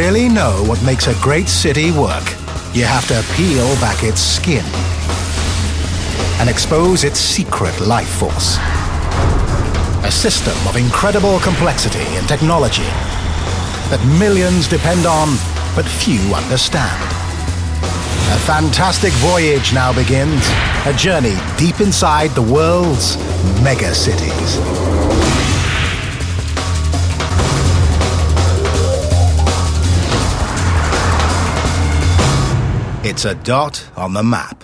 really know what makes a great city work, you have to peel back its skin and expose its secret life force. A system of incredible complexity and technology that millions depend on, but few understand. A fantastic voyage now begins, a journey deep inside the world's mega cities. It's a dot on the map.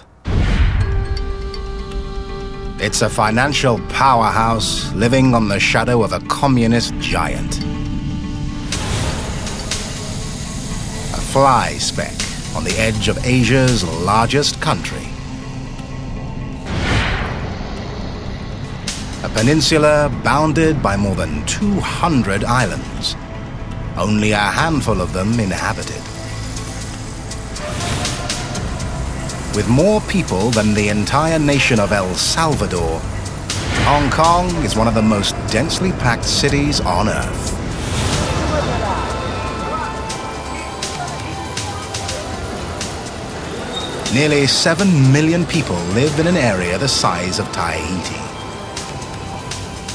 It's a financial powerhouse living on the shadow of a communist giant. A fly speck on the edge of Asia's largest country. A peninsula bounded by more than 200 islands, only a handful of them inhabited. With more people than the entire nation of El Salvador, Hong Kong is one of the most densely packed cities on Earth. Nearly 7 million people live in an area the size of Tahiti.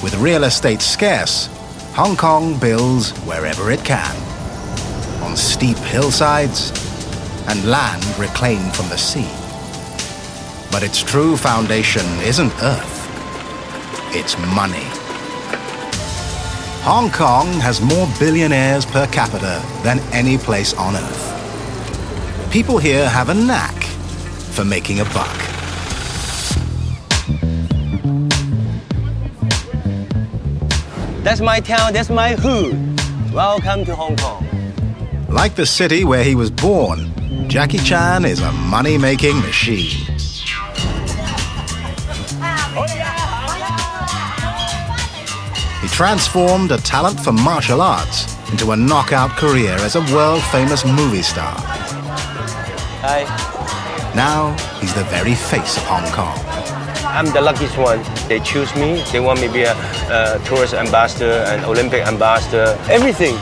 With real estate scarce, Hong Kong builds wherever it can, on steep hillsides and land reclaimed from the sea. But its true foundation isn't Earth, it's money. Hong Kong has more billionaires per capita than any place on Earth. People here have a knack for making a buck. That's my town, that's my hood. Welcome to Hong Kong. Like the city where he was born, Jackie Chan is a money-making machine. He transformed a talent for martial arts into a knockout career as a world-famous movie star. Hi. Now, he's the very face of Hong Kong. I'm the luckiest one. They choose me. They want me to be a tourist ambassador, an Olympic ambassador, everything.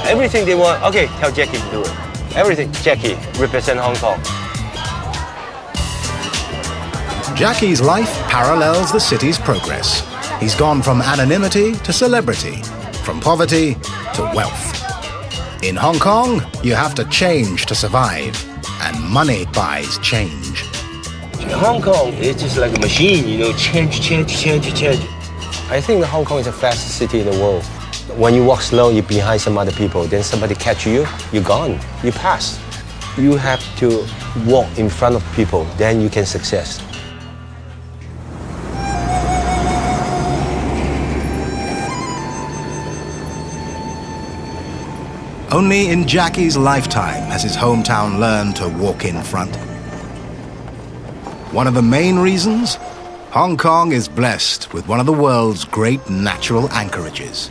Everything they want. Okay, tell Jackie to do it. Everything. Jackie, represent Hong Kong. Jackie's life parallels the city's progress. He's gone from anonymity to celebrity, from poverty to wealth. In Hong Kong, you have to change to survive, and money buys change. Hong Kong is just like a machine, you know, change. I think Hong Kong is the fastest city in the world. When you walk slow, you're behind some other people, then somebody catch you, you're gone, you pass. You have to walk in front of people, then you can success. Only in Jackie's lifetime has his hometown learned to walk in front. One of the main reasons? Hong Kong is blessed with one of the world's great natural anchorages.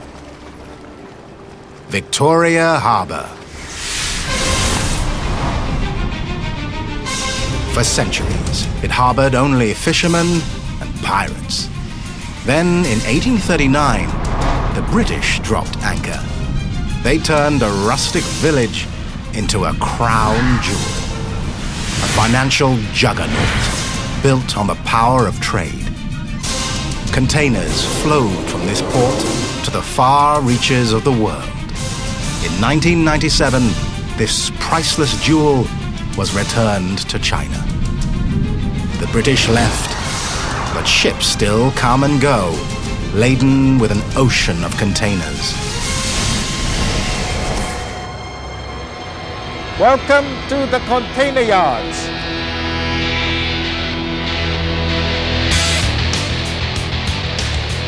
Victoria Harbour. For centuries, it harbored only fishermen and pirates. Then, in 1839, the British dropped anchor. They turned a rustic village into a crown jewel. A financial juggernaut built on the power of trade. Containers flowed from this port to the far reaches of the world. In 1997, this priceless jewel was returned to China. The British left, but ships still come and go, laden with an ocean of containers. Welcome to the container yards.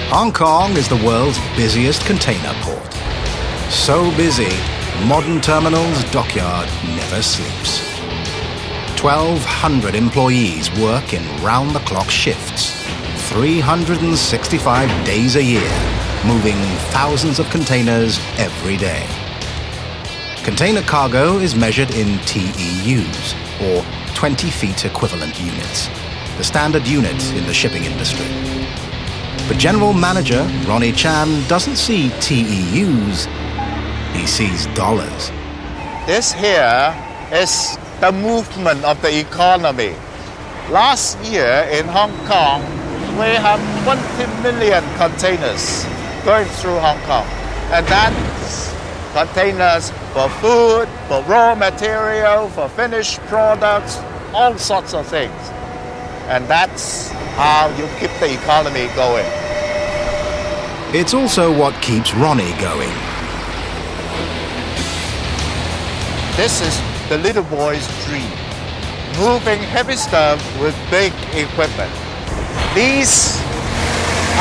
Hong Kong is the world's busiest container port. So busy, modern terminal's dockyard never sleeps. 1,200 employees work in round-the-clock shifts, 365 days a year, moving thousands of containers every day. Container cargo is measured in TEUs, or 20 feet equivalent units, the standard unit in the shipping industry. But General Manager Ronnie Chan doesn't see TEUs, he sees dollars. This here is the movement of the economy. Last year in Hong Kong, we have 20 million containers going through Hong Kong. And that's containers for food, for raw material, for finished products, all sorts of things. And that's how you keep the economy going. It's also what keeps Ronnie going. This is the little boy's dream, moving heavy stuff with big equipment. These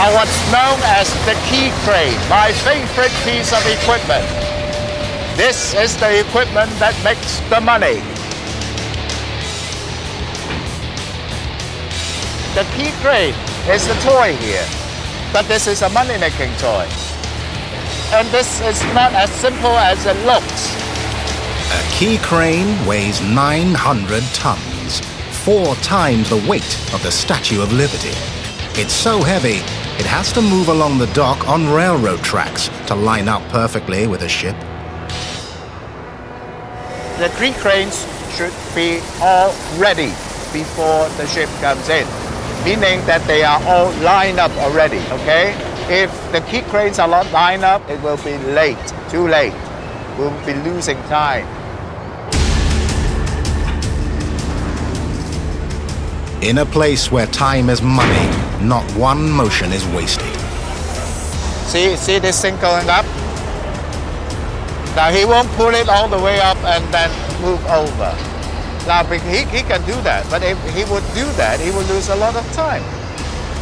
are what's known as the key crane, my favorite piece of equipment. This is the equipment that makes the money. The key crane is the toy here, but this is a money-making toy. And this is not as simple as it looks. A key crane weighs 900 tons, 4 times the weight of the Statue of Liberty. It's so heavy, it has to move along the dock on railroad tracks to line up perfectly with a ship. The key cranes should be all ready before the ship comes in, meaning that they are all lined up already, okay? If the key cranes are not lined up, it will be late, too late. We'll be losing time. In a place where time is money, not one motion is wasted. See this thing going up? Now he won't pull it all the way up and then move over. Now he can do that, but if he would do that, he would lose a lot of time.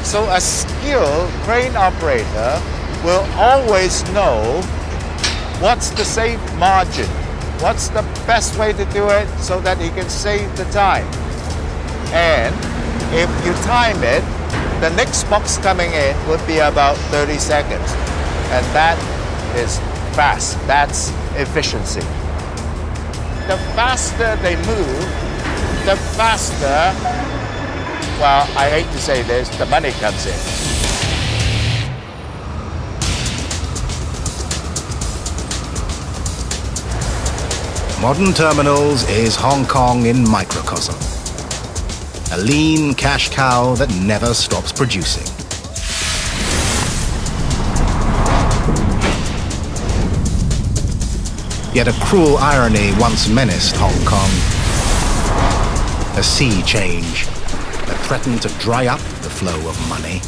So a skilled crane operator will always know what's the safe margin, what's the best way to do it so that he can save the time. And if you time it, the next box coming in would be about 30 seconds. And that is fast. That's efficiency. The faster they move, the faster, well, I hate to say this, the money comes in. Modern terminals is Hong Kong in microcosm. A lean cash cow that never stops producing. Yet a cruel irony once menaced Hong Kong. A sea change that threatened to dry up the flow of money.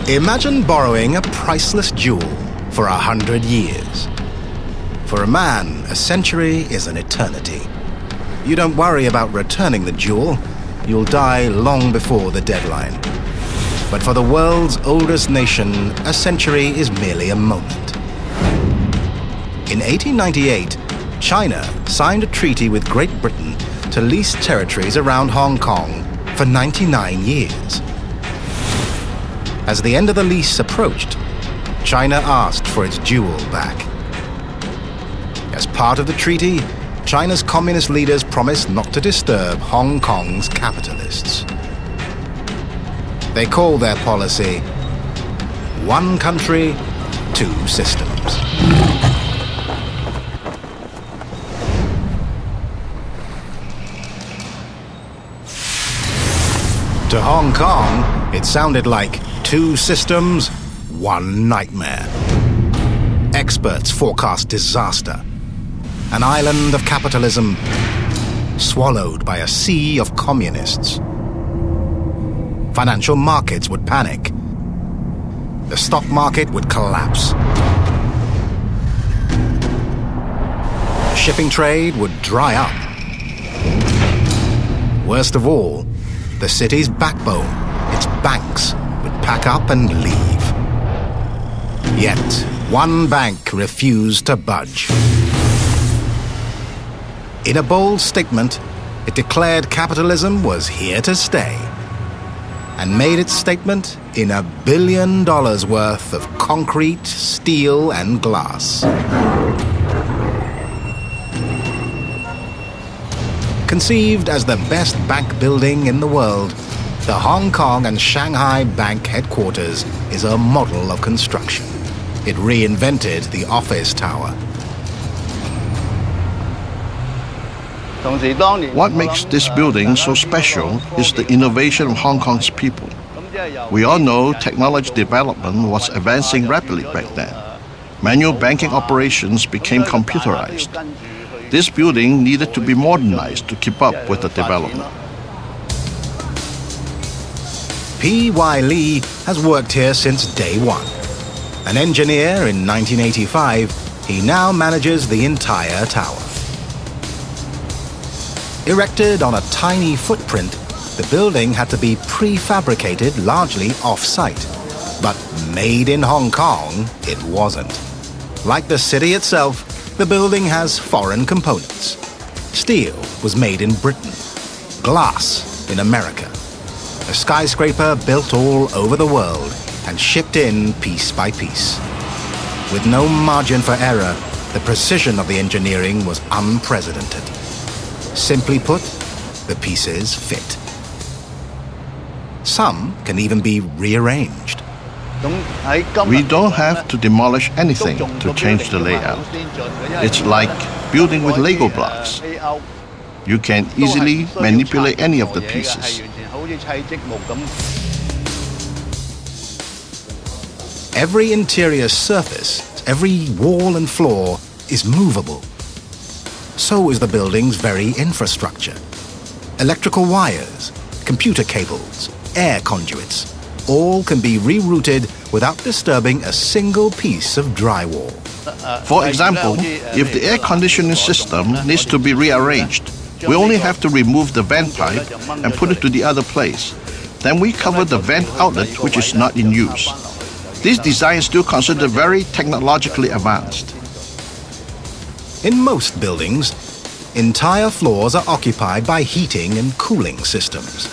Imagine borrowing a priceless jewel for 100 years. For a man, a century is an eternity. You don't worry about returning the jewel. You'll die long before the deadline. But for the world's oldest nation, a century is merely a moment. In 1898, China signed a treaty with Great Britain to lease territories around Hong Kong for 99 years. As the end of the lease approached, China asked for its jewel back. As part of the treaty, China's communist leaders promised not to disturb Hong Kong's capitalists. They call their policy one country, two systems. To Hong Kong, it sounded like two systems, one nightmare. Experts forecast disaster. An island of capitalism swallowed by a sea of communists. Financial markets would panic. The stock market would collapse. The shipping trade would dry up. Worst of all, the city's backbone, its banks, would pack up and leave. Yet, one bank refused to budge. In a bold statement, it declared capitalism was here to stay, and made its statement in $1 billion worth of concrete, steel, and glass. Conceived as the best bank building in the world, the Hong Kong and Shanghai Bank headquarters is a model of construction. It reinvented the office tower. What makes this building so special is the innovation of Hong Kong's people. We all know technology development was advancing rapidly back then. Manual banking operations became computerized. This building needed to be modernized to keep up with the development. P.Y. Lee has worked here since day one. An engineer in 1985, he now manages the entire tower. Erected on a tiny footprint, the building had to be prefabricated largely off-site. But made in Hong Kong, it wasn't. Like the city itself, the building has foreign components. Steel was made in Britain, glass in America. A skyscraper built all over the world and shipped in piece by piece. With no margin for error, the precision of the engineering was unprecedented. Simply put, the pieces fit. Some can even be rearranged. We don't have to demolish anything to change the layout. It's like building with Lego blocks. You can easily manipulate any of the pieces. Every interior surface, every wall and floor is movable. So is the building's very infrastructure. Electrical wires, computer cables, air conduits, all can be rerouted without disturbing a single piece of drywall. For example, if the air conditioning system needs to be rearranged, we only have to remove the vent pipe and put it to the other place. Then we cover the vent outlet which is not in use. These designs still considered very technologically advanced. In most buildings, entire floors are occupied by heating and cooling systems.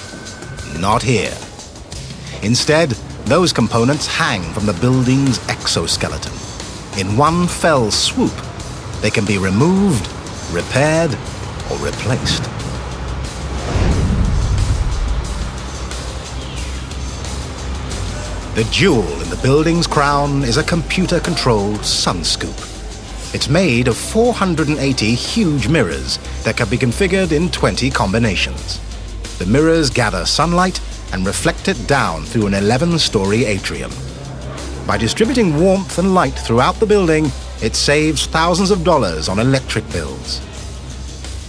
Not here. Instead, those components hang from the building's exoskeleton. In one fell swoop, they can be removed, repaired, or replaced. The jewel in the building's crown is a computer-controlled sun scoop. It's made of 480 huge mirrors that can be configured in 20 combinations. The mirrors gather sunlight and reflect it down through an 11-story atrium. By distributing warmth and light throughout the building, it saves thousands of dollars on electric bills.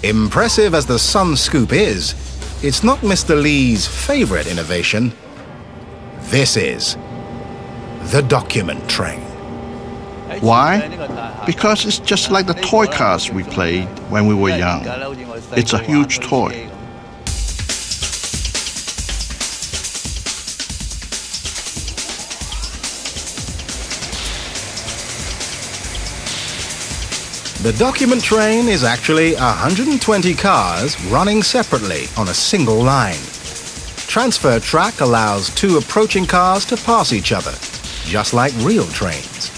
Impressive as the sun scoop is, it's not Mr. Lee's favorite innovation. This is the document train. Why? Because it's just like the toy cars we played when we were young. It's a huge toy. The document train is actually 120 cars running separately on a single line. Transfer track allows two approaching cars to pass each other, just like real trains.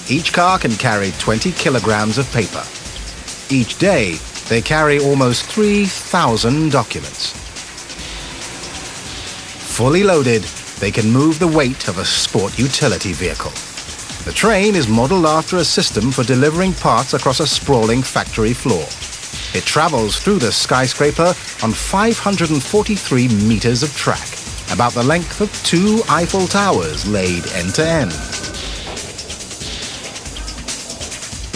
Each car can carry 20 kilograms of paper. Each day, they carry almost 3,000 documents. Fully loaded, they can move the weight of a sport utility vehicle. The train is modeled after a system for delivering parts across a sprawling factory floor. It travels through the skyscraper on 543 meters of track, about the length of 2 Eiffel Towers laid end to end.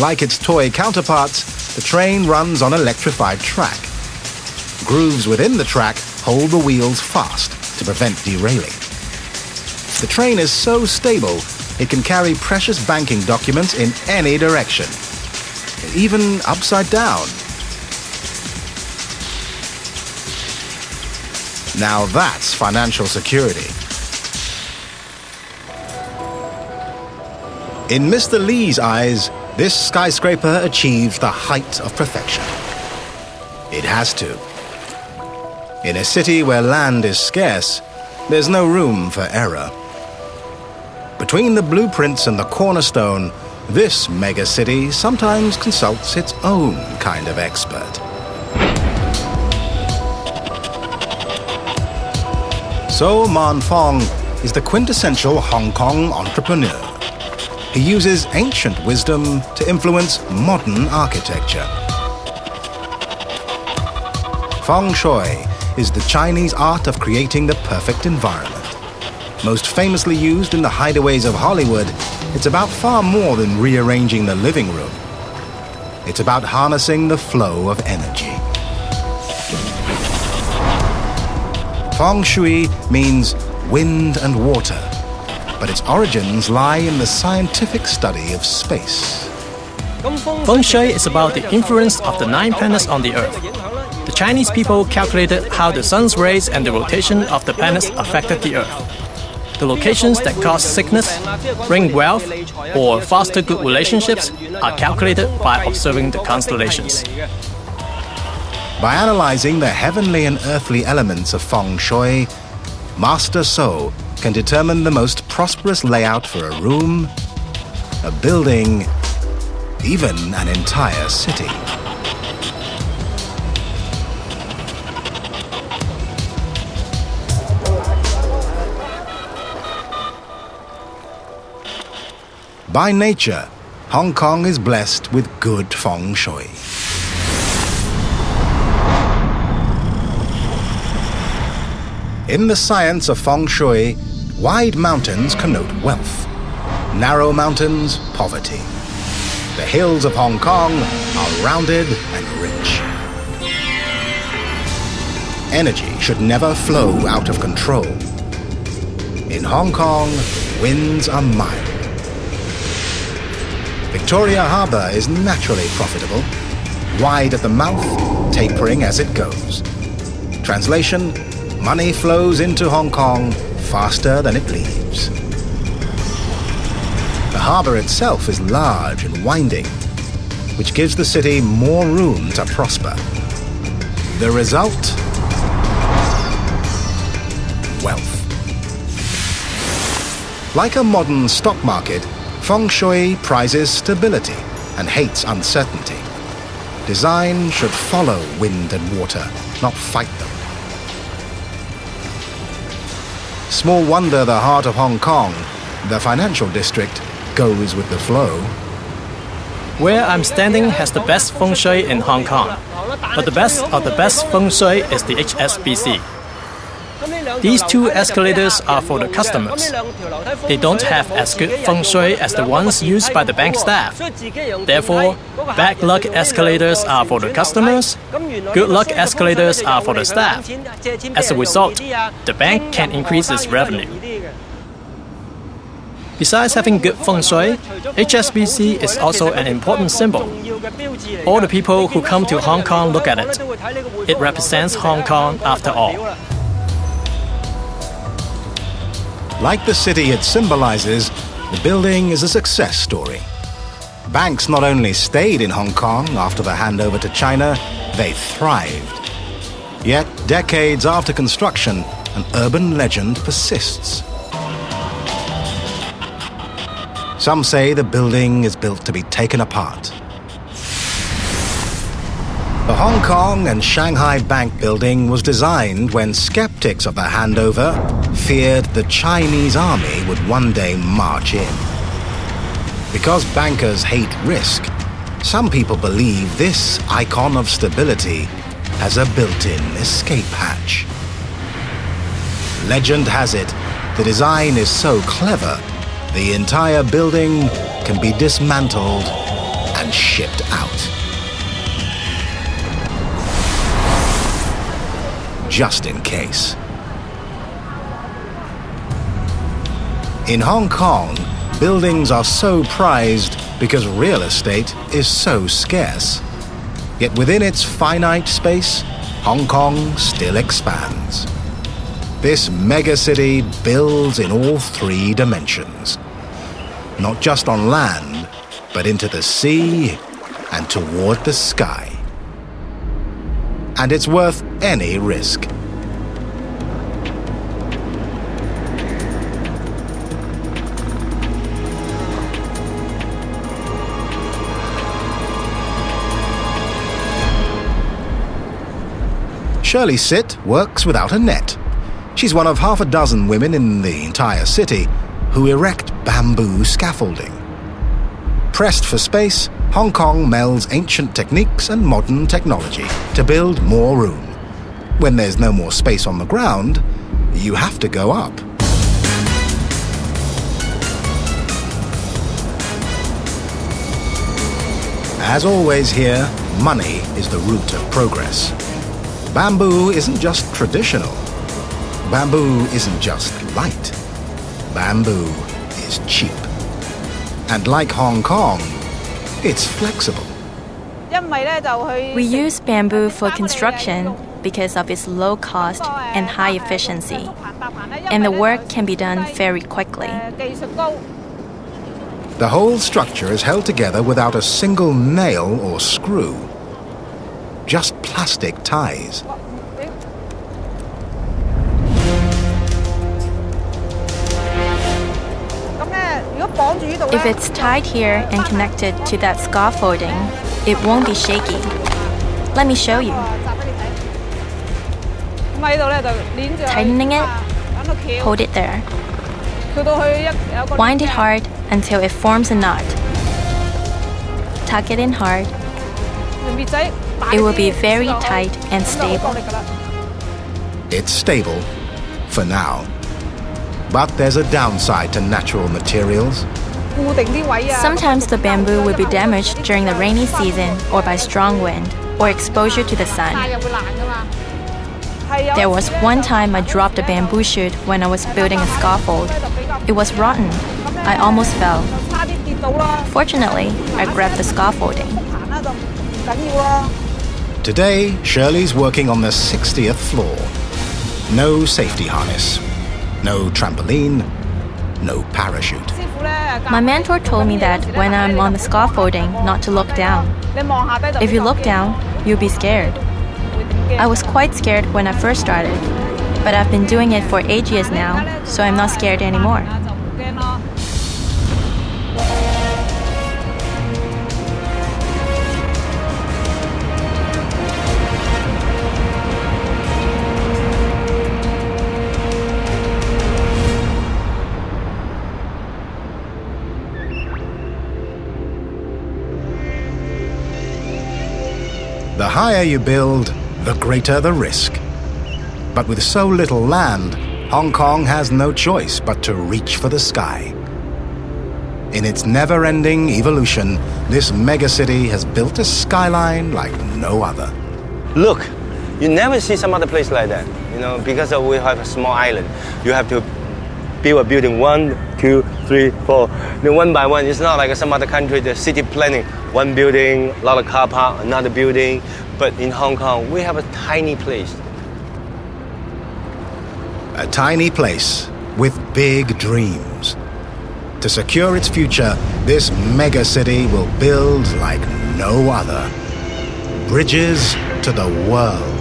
Like its toy counterparts, the train runs on electrified track. Grooves within the track hold the wheels fast to prevent derailing. The train is so stable, it can carry precious banking documents in any direction, even upside down. Now that's financial security. In Mr. Lee's eyes, this skyscraper achieves the height of perfection. It has to. In a city where land is scarce, there's no room for error. Between the blueprints and the cornerstone, this megacity sometimes consults its own kind of expert. So Man Fong is the quintessential Hong Kong entrepreneur. He uses ancient wisdom to influence modern architecture. Feng Shui is the Chinese art of creating the perfect environment. Most famously used in the hideaways of Hollywood, it's about far more than rearranging the living room. It's about harnessing the flow of energy. Feng Shui means wind and water, but its origins lie in the scientific study of space. Feng Shui is about the influence of the 9 planets on the Earth. The Chinese people calculated how the sun's rays and the rotation of the planets affected the Earth. The locations that cause sickness, bring wealth, or foster good relationships are calculated by observing the constellations. By analyzing the heavenly and earthly elements of Feng Shui, Master So can determine the most prosperous layout for a room, a building, even an entire city. By nature, Hong Kong is blessed with good Feng Shui. In the science of Feng Shui, wide mountains connote wealth, narrow mountains, poverty. The hills of Hong Kong are rounded and rich. Energy should never flow out of control. In Hong Kong, winds are mild. Victoria Harbour is naturally profitable, wide at the mouth, tapering as it goes. Translation: money flows into Hong Kong faster than it leaves. The harbour itself is large and winding, which gives the city more room to prosper. The result? Wealth. Like a modern stock market, Feng Shui prizes stability and hates uncertainty. Design should follow wind and water, not fight them. Small wonder the heart of Hong Kong, the financial district, goes with the flow. Where I'm standing has the best Feng Shui in Hong Kong, but the best of the best Feng Shui is the HSBC. These 2 escalators are for the customers. They don't have as good Feng Shui as the ones used by the bank staff. Therefore, bad luck escalators are for the customers, good luck escalators are for the staff. As a result, the bank can increase its revenue. Besides having good Feng Shui, HSBC is also an important symbol. All the people who come to Hong Kong look at it. It represents Hong Kong after all. Like the city it symbolizes, the building is a success story. Banks not only stayed in Hong Kong after the handover to China, they thrived. Yet, decades after construction, an urban legend persists. Some say the building is built to be taken apart. The Hong Kong and Shanghai Bank building was designed when skeptics of the handover feared the Chinese army would one day march in. Because bankers hate risk, some people believe this icon of stability has a built-in escape hatch. Legend has it, the design is so clever, the entire building can be dismantled and shipped out. Just in case. In Hong Kong, buildings are so prized because real estate is so scarce. Yet within its finite space, Hong Kong still expands. This megacity builds in all 3 dimensions. Not just on land, but into the sea and toward the sky. And it's worth any risk. Shirley Sit works without a net. She's one of half a dozen women in the entire city who erect bamboo scaffolding. Pressed for space, Hong Kong melds ancient techniques and modern technology to build more room. When there's no more space on the ground, you have to go up. As always here, money is the root of progress. Bamboo isn't just traditional. Bamboo isn't just light. Bamboo is cheap. And like Hong Kong, it's flexible. We use bamboo for construction because of its low cost and high efficiency, and the work can be done very quickly. The whole structure is held together without a single nail or screw. Just plastic ties. If it's tied here and connected to that scaffolding, it won't be shaky. Let me show you. Tightening it, hold it there. Wind it hard until it forms a knot. Tuck it in hard. It will be very tight and stable. It's stable, for now. But there's a downside to natural materials. Sometimes the bamboo will be damaged during the rainy season or by strong wind or exposure to the sun. There was one time I dropped a bamboo shoot when I was building a scaffold. It was rotten. I almost fell. Fortunately, I grabbed the scaffolding. Today, Shirley's working on the 60th floor. No safety harness, no trampoline, no parachute. My mentor told me that when I'm on the scaffolding, not to look down. If you look down, you'll be scared. I was quite scared when I first started, but I've been doing it for 8 years now, so I'm not scared anymore. The higher you build, the greater the risk. But with so little land, Hong Kong has no choice but to reach for the sky. In its never-ending evolution, this megacity has built a skyline like no other. Look, you never see some other place like that. Because we have a small island. You have to build a building 1, 2, 3, 4. One by one. It's not like some other country, the city planning. One building, a lot of car park, another building. But in Hong Kong, we have a tiny place. A tiny place with big dreams. To secure its future, this megacity will build like no other. Bridges to the world.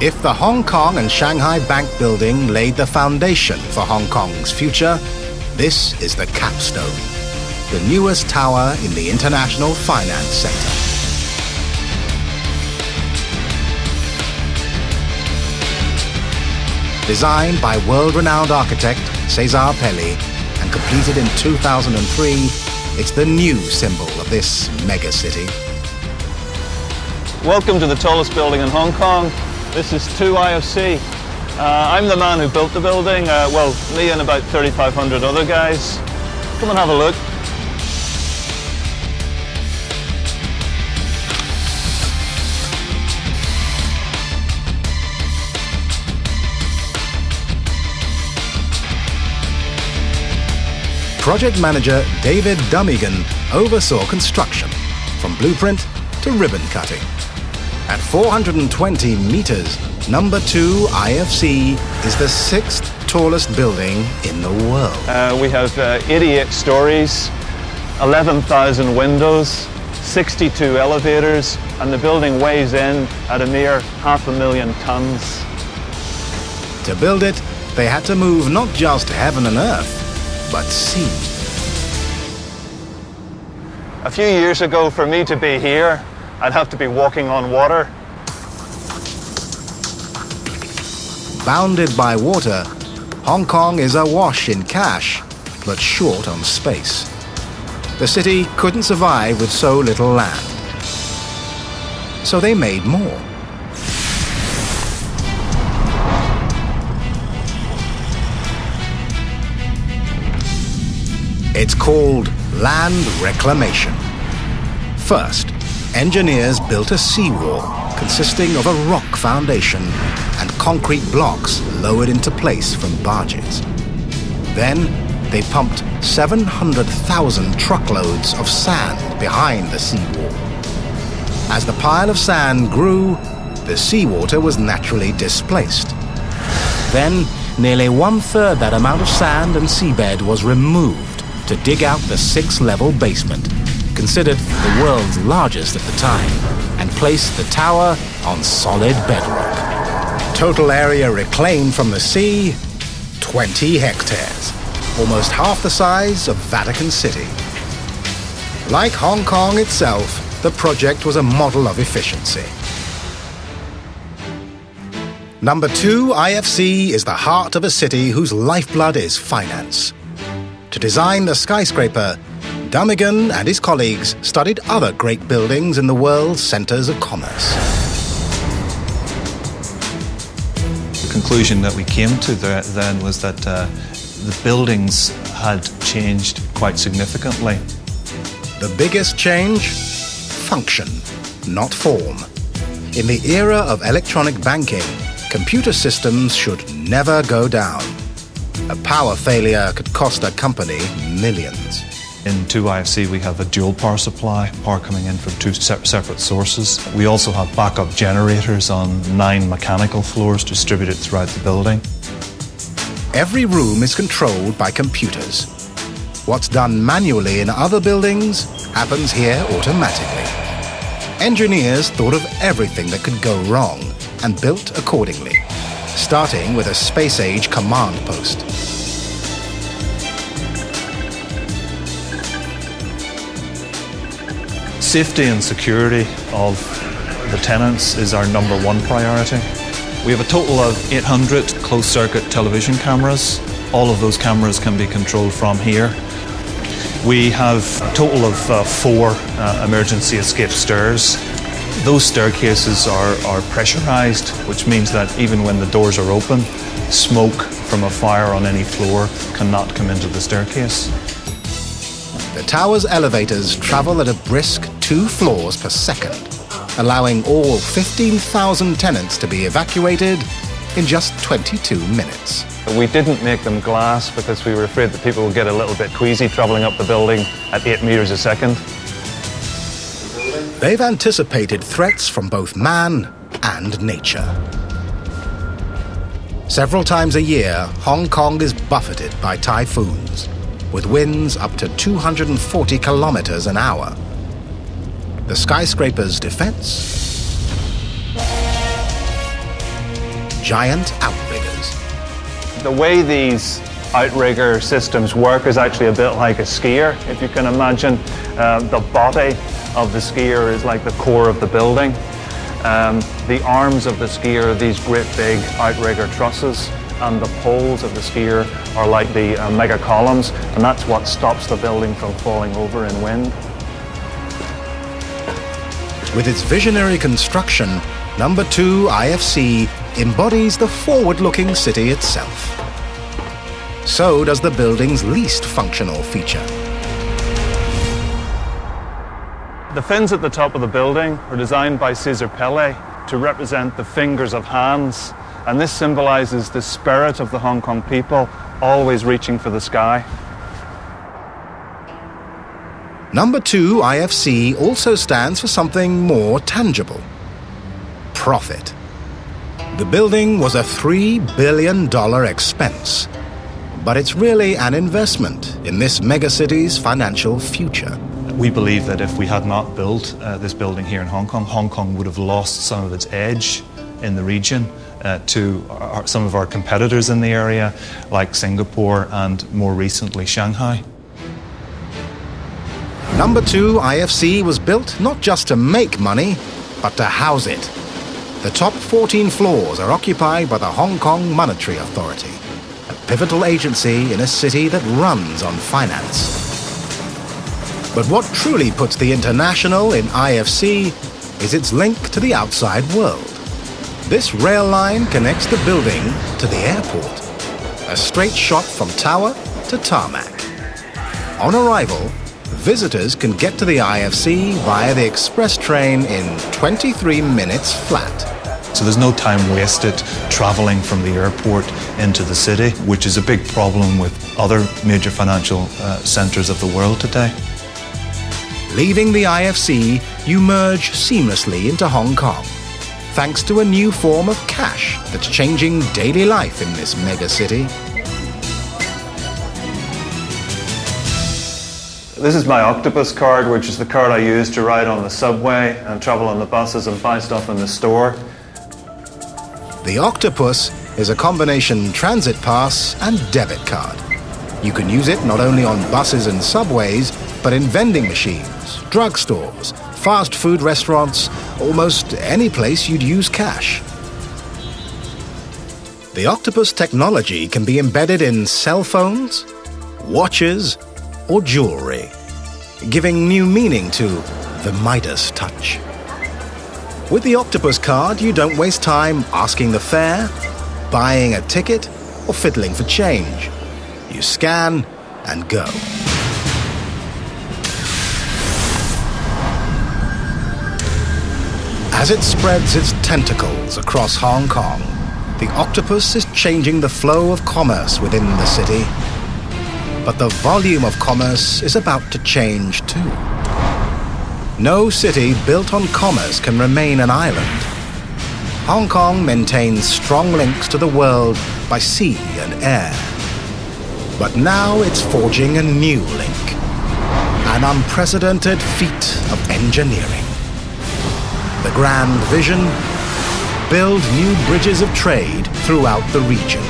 If the Hong Kong and Shanghai Bank building laid the foundation for Hong Kong's future, this is the capstone, the newest tower in the International Finance Center. Designed by world-renowned architect Cesar Pelli and completed in 2003, it's the new symbol of this megacity. Welcome to the tallest building in Hong Kong. This is 2 IFC. I'm the man who built the building, me and about 3,500 other guys. Come and have a look. Project manager David Dummigan oversaw construction, from blueprint to ribbon cutting. At 420 meters, number 2 IFC is the 6th tallest building in the world. We have 88 stories, 11,000 windows, 62 elevators, and the building weighs in at a mere 500,000 tons. To build it, they had to move not just heaven and earth, but sea. A few years ago, for me to be here, I'd have to be walking on water. Bounded by water, Hong Kong is awash in cash, but short on space. The city couldn't survive with so little land. So they made more. It's called land reclamation. First, engineers built a seawall consisting of a rock foundation and concrete blocks lowered into place from barges. Then, they pumped 700,000 truckloads of sand behind the seawall. As the pile of sand grew, the seawater was naturally displaced. Then, nearly one-third that amount of sand and seabed was removed to dig out the 6-level basement, considered the world's largest at the time, and placed the tower on solid bedrock. Total area reclaimed from the sea, 20 hectares, almost half the size of Vatican City. Like Hong Kong itself, the project was a model of efficiency. Number 2, IFC is the heart of a city whose lifeblood is finance. To design the skyscraper, Dummigan and his colleagues studied other great buildings in the world's centers of commerce. The conclusion that we came to then was that the buildings had changed quite significantly. The biggest change? Function, not form. In the era of electronic banking, computer systems should never go down. A power failure could cost a company millions. In 2IFC, we have a dual power supply, power coming in from 2 separate sources. We also have backup generators on 9 mechanical floors distributed throughout the building. Every room is controlled by computers. What's done manually in other buildings happens here automatically. Engineers thought of everything that could go wrong and built accordingly, starting with a space-age command post. Safety and security of the tenants is our #1 priority. We have a total of 800 closed-circuit television cameras. All of those cameras can be controlled from here. We have a total of 4 emergency escape stairs. Those staircases are pressurized, which means that even when the doors are open, smoke from a fire on any floor cannot come into the staircase. The tower's elevators travel at a brisk 2 floors per second, allowing all 15,000 tenants to be evacuated in just 22 minutes. We didn't make them glass because we were afraid that people would get a little bit queasy travelling up the building at 8 meters a second. They've anticipated threats from both man and nature. Several times a year, Hong Kong is buffeted by typhoons, with winds up to 240 kilometers an hour. The skyscraper's defense? Giant outriggers. The way these outrigger systems work is actually a bit like a skier. If you can imagine, the body of the skier is like the core of the building. The arms of the skier are these great big outrigger trusses, and the poles of the skier are like the mega columns, and that's what stops the building from falling over in wind. With its visionary construction, Number 2 IFC embodies the forward-looking city itself. So does the building's least functional feature. The fins at the top of the building were designed by Cesar Pele to represent the fingers of hands, and this symbolizes the spirit of the Hong Kong people, always reaching for the sky. Number 2 IFC also stands for something more tangible: profit. The building was a $3 billion expense, but it's really an investment in this megacity's financial future. We believe that if we had not built this building here in Hong Kong would have lost some of its edge in the region to some of our competitors in the area, like Singapore and more recently Shanghai. Number 2 IFC was built not just to make money, but to house it. The top 14 floors are occupied by the Hong Kong Monetary Authority, a pivotal agency in a city that runs on finance. But what truly puts the International in IFC is its link to the outside world. This rail line connects the building to the airport, a straight shot from tower to tarmac. On arrival, visitors can get to the IFC via the express train in 23 minutes flat. So there's no time wasted traveling from the airport into the city, which is a big problem with other major financial centers of the world today. Leaving the IFC, you merge seamlessly into Hong Kong, thanks to a new form of cash that's changing daily life in this mega city. This is my Octopus card, which is the card I use to ride on the subway and travel on the buses and buy stuff in the store. The Octopus is a combination transit pass and debit card. You can use it not only on buses and subways, but in vending machines, drugstores, fast food restaurants, almost any place you'd use cash. The Octopus technology can be embedded in cell phones, watches, or jewelry, giving new meaning to the Midas touch. With the Octopus card, you don't waste time asking the fare, buying a ticket, or fiddling for change. You scan and go. As it spreads its tentacles across Hong Kong, the Octopus is changing the flow of commerce within the city. But the volume of commerce is about to change too. No city built on commerce can remain an island. Hong Kong maintains strong links to the world by sea and air. But now it's forging a new link, an unprecedented feat of engineering. The grand vision: build new bridges of trade throughout the region.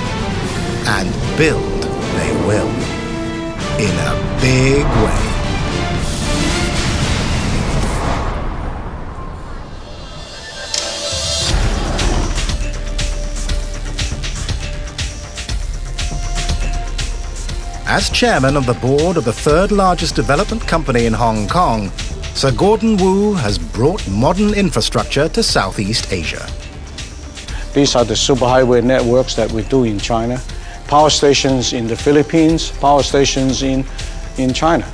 And build they will, in a big way. As chairman of the board of the third largest development company in Hong Kong, Sir Gordon Wu has brought modern infrastructure to Southeast Asia. These are the superhighway networks that we do in China. Power stations in the Philippines, power stations in China.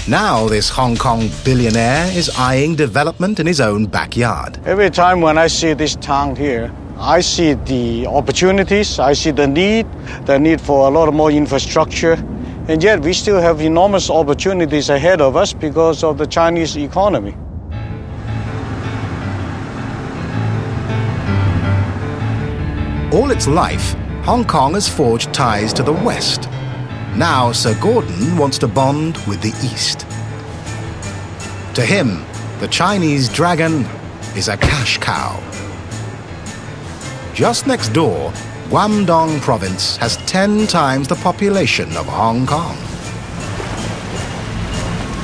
Now this Hong Kong billionaire is eyeing development in his own backyard. Every time when I see this town here, I see the opportunities, I see the need for a lot more infrastructure, and yet we still have enormous opportunities ahead of us because of the Chinese economy. All its life, Hong Kong has forged ties to the West. Now Sir Gordon wants to bond with the East. To him, the Chinese dragon is a cash cow. Just next door, Guangdong province has 10 times the population of Hong Kong.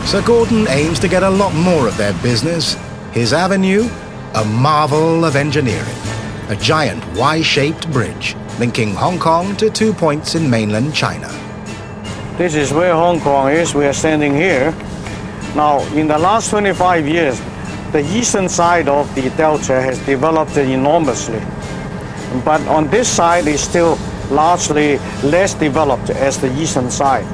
Sir Gordon aims to get a lot more of their business. His avenue, a marvel of engineering, a giant Y-shaped bridge linking Hong Kong to 2 points in mainland China. This is where Hong Kong is. We are standing here. Now, in the last 25 years, the eastern side of the delta has developed enormously. But on this side is still largely less developed as the eastern side.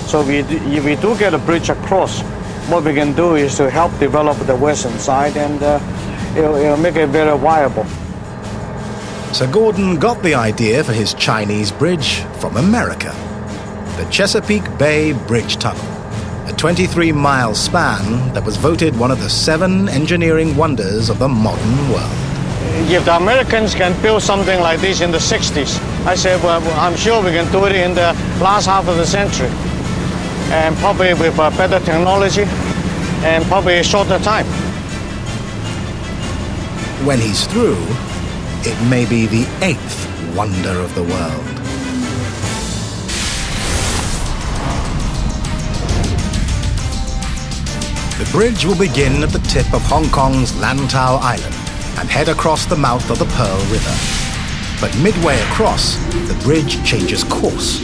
So if we do get a bridge across, what we can do is to help develop the western side, and it'll make it very viable. Sir Gordon got the idea for his Chinese bridge from America. The Chesapeake Bay Bridge Tunnel, a 23-mile span that was voted one of the 7 engineering wonders of the modern world. If the Americans can build something like this in the 60s, I said, well, I'm sure we can do it in the last half of the century. And probably with better technology and probably a shorter time. When he's through, it may be the 8th wonder of the world. The bridge will begin at the tip of Hong Kong's Lantau Island and head across the mouth of the Pearl River. But midway across, the bridge changes course.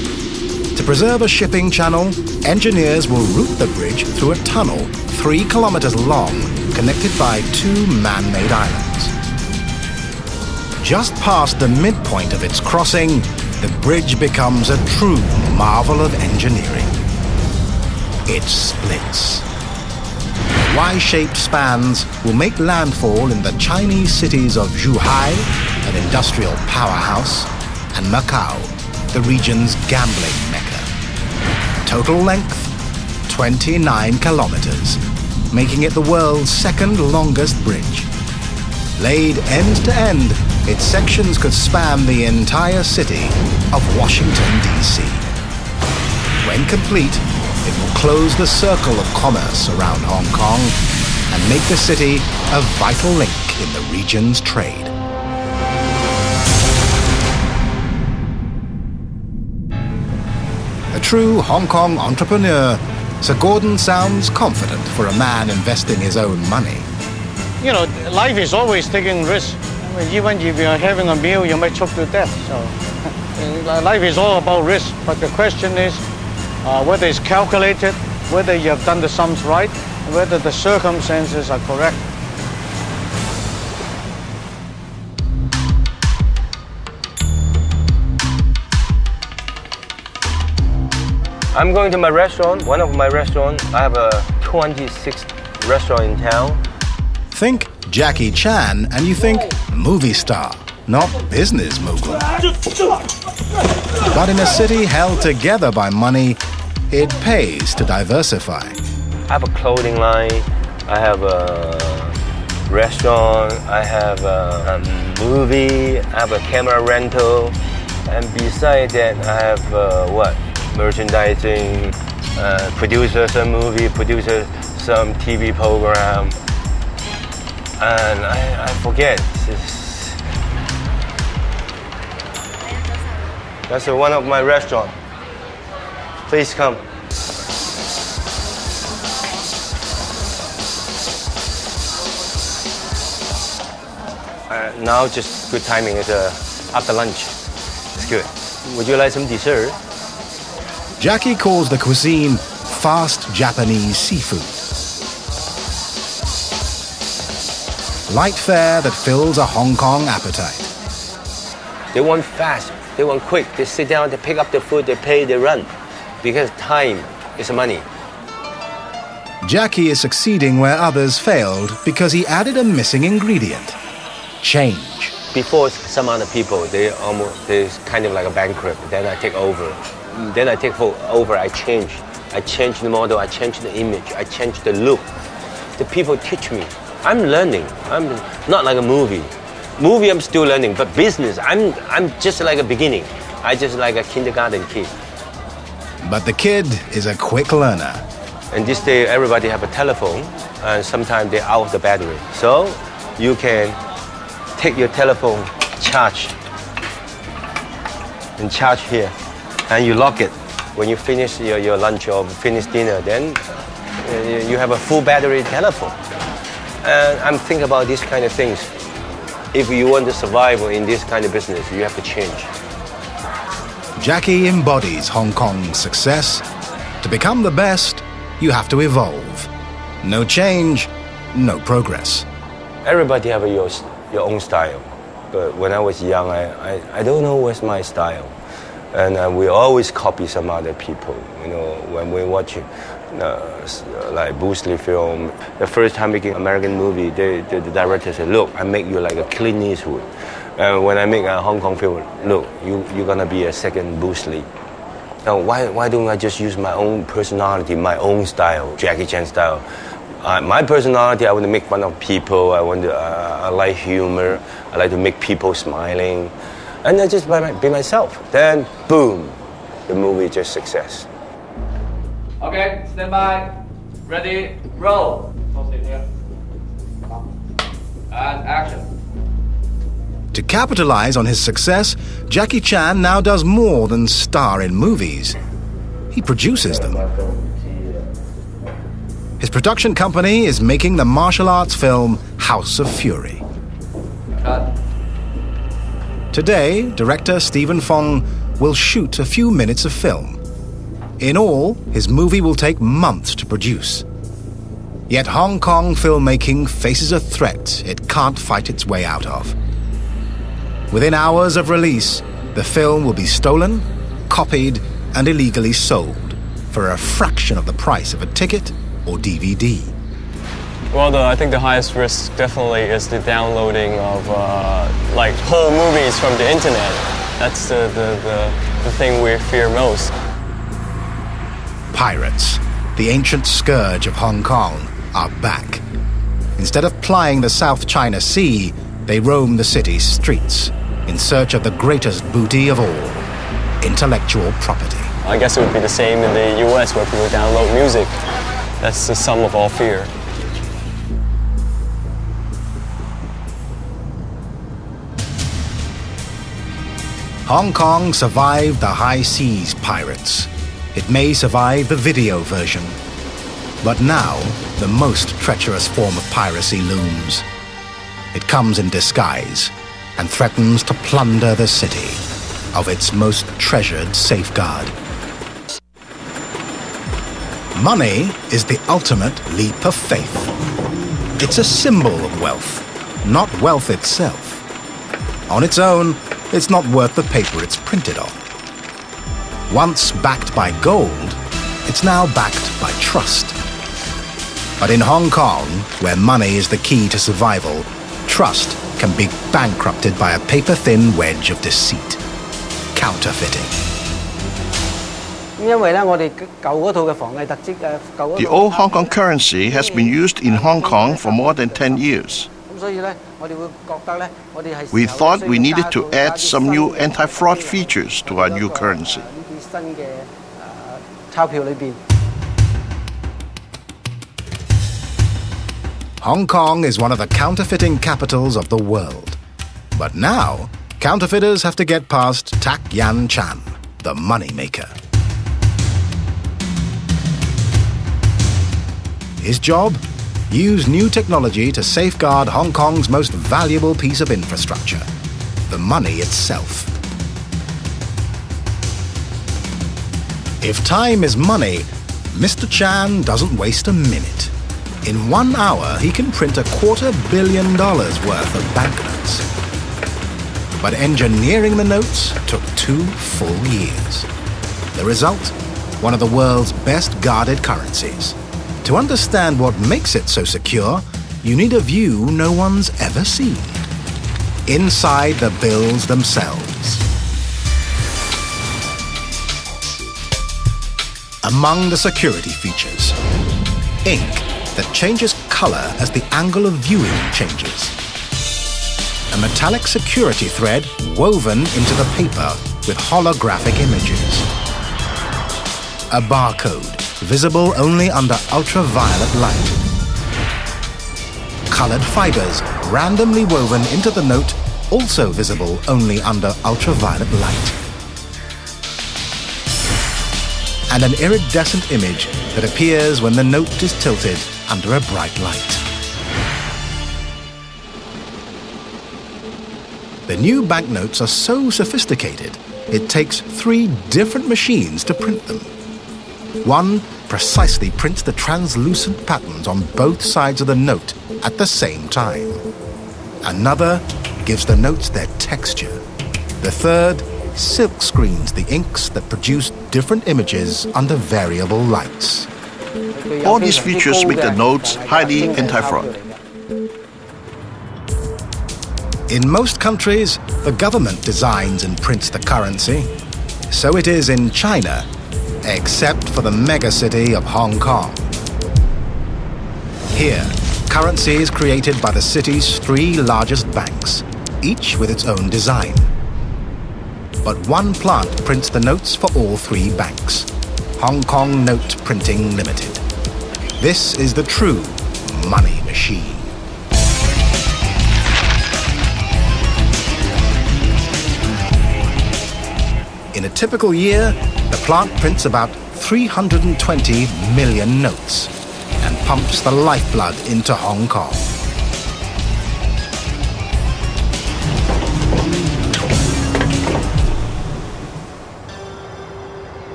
To preserve a shipping channel, engineers will route the bridge through a tunnel 3 kilometers long, connected by 2 man-made islands. Just past the midpoint of its crossing, the bridge becomes a true marvel of engineering. It splits. Y-shaped spans will make landfall in the Chinese cities of Zhuhai, an industrial powerhouse, and Macau, the region's gambling mecca. Total length, 29 kilometers, making it the world's second longest bridge. Laid end to end, its sections could span the entire city of Washington, D.C. When complete, it will close the circle of commerce around Hong Kong and make the city a vital link in the region's trade. A true Hong Kong entrepreneur, Sir Gordon sounds confident for a man investing his own money. You know, life is always taking risks. I mean, even if you're having a meal, you might choke to death. So life is all about risk. But the question is whether it's calculated, whether you have done the sums right, and whether the circumstances are correct. I'm going to my restaurant, one of my restaurants. I have a 26th restaurant in town. Think Jackie Chan and you think movie star, not business mogul. But in a city held together by money, it pays to diversify. I have a clothing line, I have a restaurant, I have a movie, I have a camera rental, and besides that I have merchandising, producer some movie, producer some TV program, and I forget. That's one of my restaurants. Please come. Now just good timing. It's after lunch. It's good. Would you like some dessert? Jackie calls the cuisine fast Japanese seafood. Light fare that fills a Hong Kong appetite. They want fast, they want quick. They sit down, they pick up the food, they pay, they run. Because time is money. Jackie is succeeding where others failed because he added a missing ingredient: change. Before some other people, they're kind of like a bankrupt. Then I take over. Then I take over, I change. I change the model, I change the image, I change the look. The people teach me. I'm learning. I'm not like a movie. Movie, I'm still learning, but business, I'm just like a beginning. I just like a kindergarten kid. But the kid is a quick learner. And this day, everybody have a telephone, and sometimes they're out of the battery. So you can take your telephone, charge, and charge here, and you lock it. When you finish your lunch or finish dinner, then you have a full battery telephone. And I'm thinking about these kind of things. If you want to survive in this kind of business, you have to change. Jackie embodies Hong Kong's success. To become the best, you have to evolve. No change, no progress. Everybody have your own style. But when I was young, I don't know what's my style. And we always copy some other people. You know, when we watch like Bruce Lee film, the first time making American movie, the director said, "Look, I make you like a Clint Eastwood." And when I make a Hong Kong film, look, you're gonna be a second Bruce Lee. Now, why don't I just use my own personality, my own style, Jackie Chan style? My personality, I want to make fun of people. I like humor. I like to make people smiling. And I just be myself. Then, boom, the movie is just success. Okay, stand by. Ready, roll. And action. To capitalize on his success, Jackie Chan now does more than star in movies. He produces them. His production company is making the martial arts film House of Fury. Cut. Today, director Stephen Fong will shoot a few minutes of film. In all, his movie will take months to produce. Yet Hong Kong filmmaking faces a threat it can't fight its way out of. Within hours of release, the film will be stolen, copied, and illegally sold for a fraction of the price of a ticket or DVD. Well, I think the highest risk definitely is the downloading of like whole movies from the internet. That's the thing we fear most. Pirates, the ancient scourge of Hong Kong, are back. Instead of plying the South China Sea, they roam the city's streets in search of the greatest booty of all, intellectual property. I guess it would be the same in the US where people download music. That's the sum of all fear. Hong Kong survived the high seas pirates. It may survive the video version. But now, the most treacherous form of piracy looms. It comes in disguise and threatens to plunder the city of its most treasured safeguard. Money is the ultimate leap of faith. It's a symbol of wealth, not wealth itself. On its own, it's not worth the paper it's printed on. Once backed by gold, it's now backed by trust. But in Hong Kong, where money is the key to survival, trust can be bankrupted by a paper-thin wedge of deceit. Counterfeiting. The old Hong Kong currency has been used in Hong Kong for more than 10 years. We thought we needed to add some new anti-fraud features to our new currency. Hong Kong is one of the counterfeiting capitals of the world. But now, counterfeiters have to get past Tak Yan Chan, the moneymaker. His job? Use new technology to safeguard Hong Kong's most valuable piece of infrastructure, the money itself. If time is money, Mr. Chan doesn't waste a minute. In 1 hour, he can print $250 million worth of banknotes. But engineering the notes took 2 full years. The result? One of the world's best guarded currencies. To understand what makes it so secure, you need a view no one's ever seen. Inside the bills themselves. Among the security features, ink that changes color as the angle of viewing changes. A metallic security thread woven into the paper with holographic images. A barcode visible only under ultraviolet light. Colored fibers randomly woven into the note, also visible only under ultraviolet light. And an iridescent image that appears when the note is tilted under a bright light. The new banknotes are so sophisticated, it takes 3 different machines to print them. One precisely prints the translucent patterns on both sides of the note at the same time. Another gives the notes their texture. The third silk screens the inks that produce different images under variable lights. All these features make the notes highly anti-fraud. In most countries, the government designs and prints the currency. So it is in China, except for the megacity of Hong Kong. Here, currency is created by the city's 3 largest banks, each with its own design. But one plant prints the notes for all 3 banks, Hong Kong Note Printing Limited. This is the true money machine. In a typical year, the plant prints about 320 million notes. and pumps the lifeblood into Hong Kong.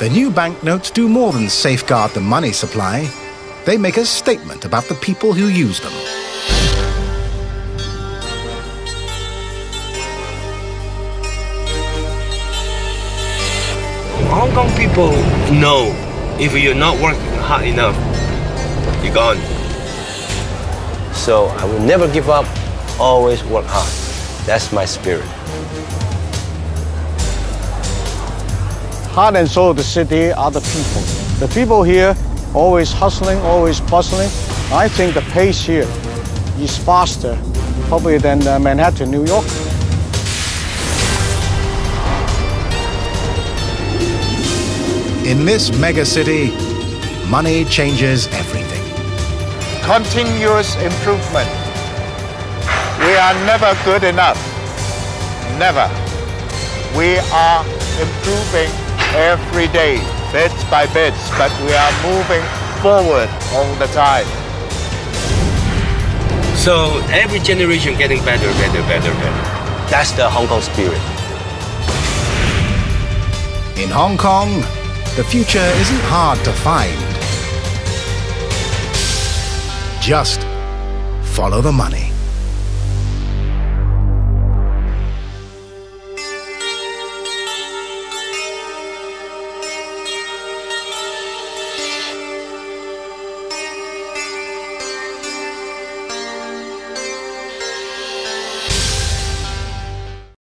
The new banknotes do more than safeguard the money supply. They make a statement about the people who use them. Hong Kong people know if you're not working hard enough, you're gone. So I will never give up, always work hard. That's my spirit. Heart and soul of the city are the people. The people here always hustling, always bustling. I think the pace here is faster probably than Manhattan, New York. In this mega city, money changes everything. Continuous improvement. We are never good enough. Never. We are improving every day, bits by bits, but we are moving forward all the time. So every generation getting better, better, better, better. That's the Hong Kong spirit. In Hong Kong, the future isn't hard to find. Just follow the money.